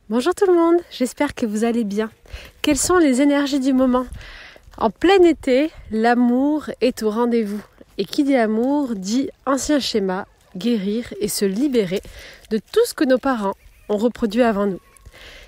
Bonjour tout le monde, j'espère que vous allez bien. Quelles sont les énergies du moment? En plein été, l'amour est au rendez-vous. Et qui dit amour dit ancien schéma, guérir et se libérer de tout ce que nos parents ont reproduit avant nous.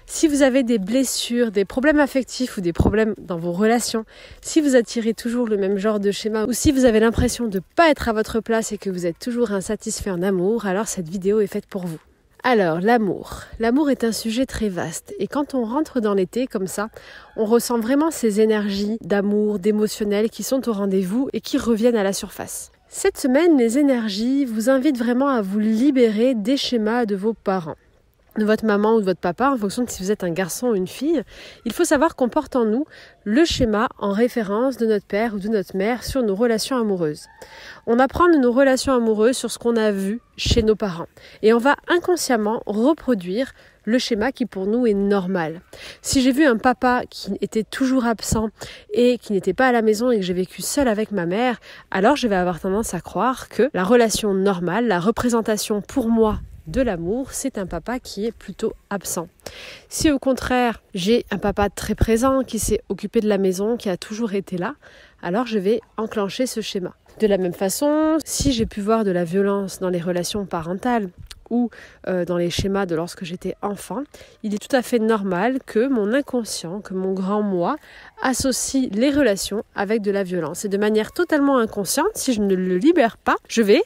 Si vous avez des blessures, des problèmes affectifs ou des problèmes dans vos relations, si vous attirez toujours le même genre de schéma ou si vous avez l'impression de ne pas être à votre place et que vous êtes toujours insatisfait en amour, alors cette vidéo est faite pour vous. Alors, l'amour. L'amour est un sujet très vaste et quand on rentre dans l'été comme ça, on ressent vraiment ces énergies d'amour, d'émotionnel qui sont au rendez-vous et qui reviennent à la surface. Cette semaine, les énergies vous invitent vraiment à vous libérer des schémas de vos parents, de votre maman ou de votre papa, en fonction de si vous êtes un garçon ou une fille. Il faut savoir qu'on porte en nous le schéma en référence de notre père ou de notre mère sur nos relations amoureuses. On apprend de nos relations amoureuses sur ce qu'on a vu chez nos parents. Et on va inconsciemment reproduire le schéma qui pour nous est normal. Si j'ai vu un papa qui était toujours absent et qui n'était pas à la maison et que j'ai vécu seule avec ma mère, alors je vais avoir tendance à croire que la relation normale, la représentation pour moi de l'amour, c'est un papa qui est plutôt absent. Si au contraire, j'ai un papa très présent, qui s'est occupé de la maison, qui a toujours été là, alors je vais enclencher ce schéma. De la même façon, si j'ai pu voir de la violence dans les relations parentales ou dans les schémas de lorsque j'étais enfant, il est tout à fait normal que mon inconscient, que mon grand moi, associe les relations avec de la violence. Et de manière totalement inconsciente, si je ne le libère pas, je vais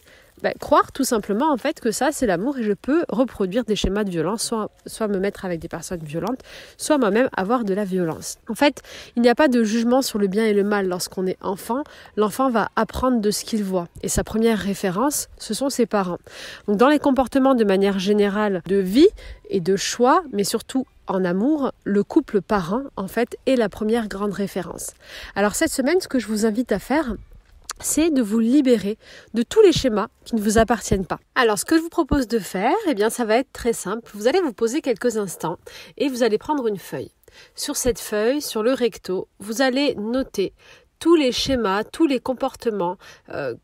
croire tout simplement en fait que ça c'est l'amour et je peux reproduire des schémas de violence, soit me mettre avec des personnes violentes, soit moi-même avoir de la violence. En fait, il n'y a pas de jugement sur le bien et le mal lorsqu'on est enfant. L'enfant va apprendre de ce qu'il voit et sa première référence, ce sont ses parents. Donc dans les comportements de manière générale de vie et de choix, mais surtout en amour, le couple parent en fait est la première grande référence. Alors cette semaine, ce que je vous invite à faire, c'est de vous libérer de tous les schémas qui ne vous appartiennent pas. Alors, ce que je vous propose de faire, ça va être très simple. Vous allez vous poser quelques instants et vous allez prendre une feuille. Sur cette feuille, sur le recto, vous allez noter tous les schémas, tous les comportements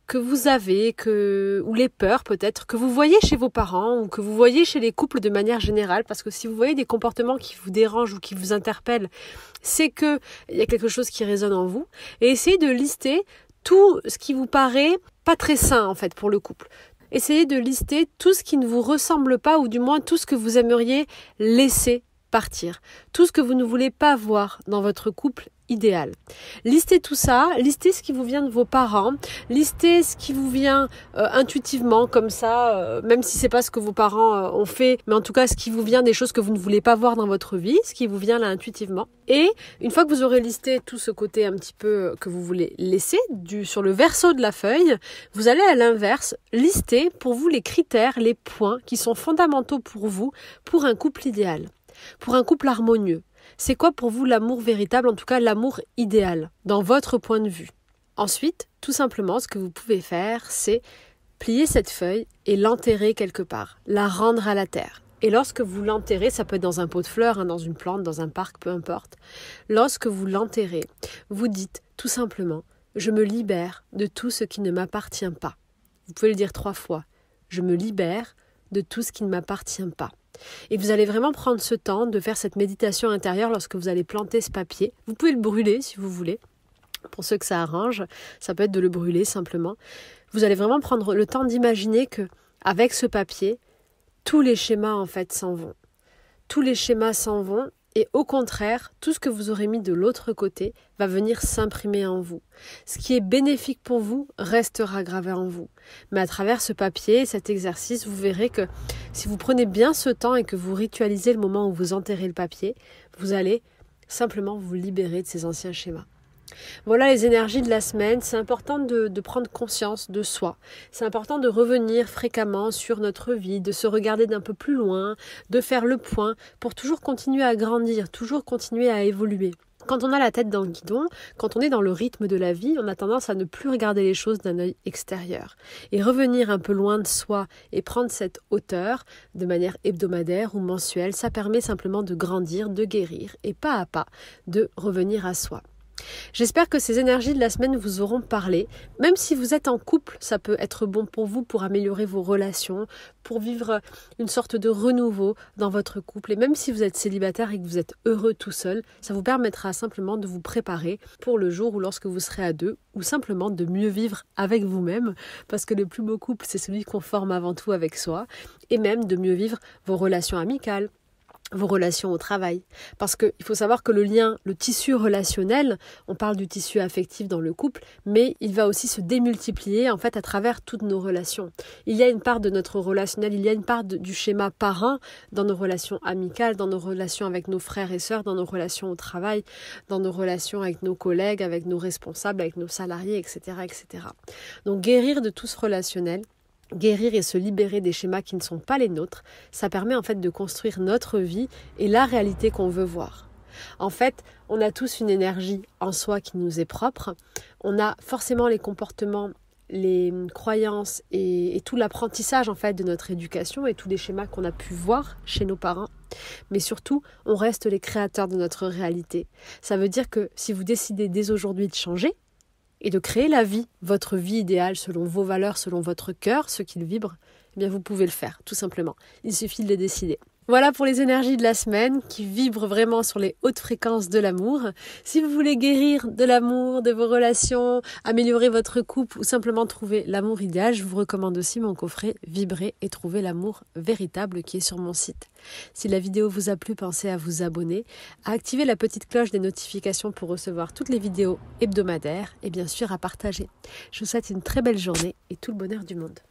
que vous avez, ou les peurs peut-être, que vous voyez chez vos parents ou que vous voyez chez les couples de manière générale, parce que si vous voyez des comportements qui vous dérangent ou qui vous interpellent, c'est qu'il y a quelque chose qui résonne en vous. Et essayez de lister tout ce qui vous paraît pas très sain en fait pour le couple. Essayez de lister tout ce qui ne vous ressemble pas ou du moins tout ce que vous aimeriez laisser partir. Tout ce que vous ne voulez pas voir dans votre couple idéal. Listez tout ça, listez ce qui vous vient de vos parents, listez ce qui vous vient intuitivement comme ça, même si c'est pas ce que vos parents ont fait, mais en tout cas ce qui vous vient des choses que vous ne voulez pas voir dans votre vie, ce qui vous vient là intuitivement. Et une fois que vous aurez listé tout ce côté un petit peu que vous voulez laisser sur le verso de la feuille, vous allez à l'inverse lister pour vous les critères, les points qui sont fondamentaux pour vous pour un couple idéal, pour un couple harmonieux. C'est quoi pour vous l'amour véritable, en tout cas l'amour idéal, dans votre point de vue? Ensuite, tout simplement, ce que vous pouvez faire, c'est plier cette feuille et l'enterrer quelque part, la rendre à la terre. Et lorsque vous l'enterrez, ça peut être dans un pot de fleurs, dans une plante, dans un parc, peu importe. Lorsque vous l'enterrez, vous dites tout simplement « Je me libère de tout ce qui ne m'appartient pas ». Vous pouvez le dire 3 fois. « Je me libère de tout ce qui ne m'appartient pas ». Et vous allez vraiment prendre ce temps de faire cette méditation intérieure lorsque vous allez planter ce papier. Vous pouvez le brûler si vous voulez. Pour ceux que ça arrange, ça peut être de le brûler simplement. Vous allez vraiment prendre le temps d'imaginer que avec ce papier, tous les schémas en fait s'en vont. Tous les schémas s'en vont et au contraire, tout ce que vous aurez mis de l'autre côté va venir s'imprimer en vous. Ce qui est bénéfique pour vous restera gravé en vous. Mais à travers ce papier, cet exercice, vous verrez que si vous prenez bien ce temps et que vous ritualisez le moment où vous enterrez le papier, vous allez simplement vous libérer de ces anciens schémas. Voilà les énergies de la semaine. C'est important de prendre conscience de soi. C'est important de revenir fréquemment sur notre vie, de se regarder d'un peu plus loin, de faire le point pour toujours continuer à grandir, toujours continuer à évoluer. Quand on a la tête dans le guidon, quand on est dans le rythme de la vie, on a tendance à ne plus regarder les choses d'un œil extérieur. Et revenir un peu loin de soi et prendre cette hauteur de manière hebdomadaire ou mensuelle, ça permet simplement de grandir, de guérir et pas à pas de revenir à soi. J'espère que ces énergies de la semaine vous auront parlé. Même si vous êtes en couple, ça peut être bon pour vous pour améliorer vos relations, pour vivre une sorte de renouveau dans votre couple. Et même si vous êtes célibataire et que vous êtes heureux tout seul, ça vous permettra simplement de vous préparer pour le jour où lorsque vous serez à deux, ou simplement de mieux vivre avec vous-même, parce que le plus beau couple, c'est celui qu'on forme avant tout avec soi, et même de mieux vivre vos relations amicales, vos relations au travail. Parce qu'il faut savoir que le lien, le tissu relationnel, on parle du tissu affectif dans le couple, mais il va aussi se démultiplier en fait à travers toutes nos relations. Il y a une part de notre relationnel, il y a une part du schéma parent dans nos relations amicales, dans nos relations avec nos frères et sœurs, dans nos relations au travail, dans nos relations avec nos collègues, avec nos responsables, avec nos salariés, etc., etc. Donc guérir de tout ce relationnel, guérir et se libérer des schémas qui ne sont pas les nôtres, ça permet en fait de construire notre vie et la réalité qu'on veut voir. En fait, on a tous une énergie en soi qui nous est propre. On a forcément les comportements, les croyances et tout l'apprentissage en fait de notre éducation et tous les schémas qu'on a pu voir chez nos parents. Mais surtout, on reste les créateurs de notre réalité. Ça veut dire que si vous décidez dès aujourd'hui de changer, et de créer la vie, votre vie idéale selon vos valeurs, selon votre cœur, ce qu'il vibre, eh bien vous pouvez le faire, tout simplement. Il suffit de le décider. Voilà pour les énergies de la semaine qui vibrent vraiment sur les hautes fréquences de l'amour. Si vous voulez guérir de l'amour, de vos relations, améliorer votre couple ou simplement trouver l'amour idéal, je vous recommande aussi mon coffret Vibrer et trouver l'amour véritable qui est sur mon site. Si la vidéo vous a plu, pensez à vous abonner, à activer la petite cloche des notifications pour recevoir toutes les vidéos hebdomadaires et bien sûr à partager. Je vous souhaite une très belle journée et tout le bonheur du monde.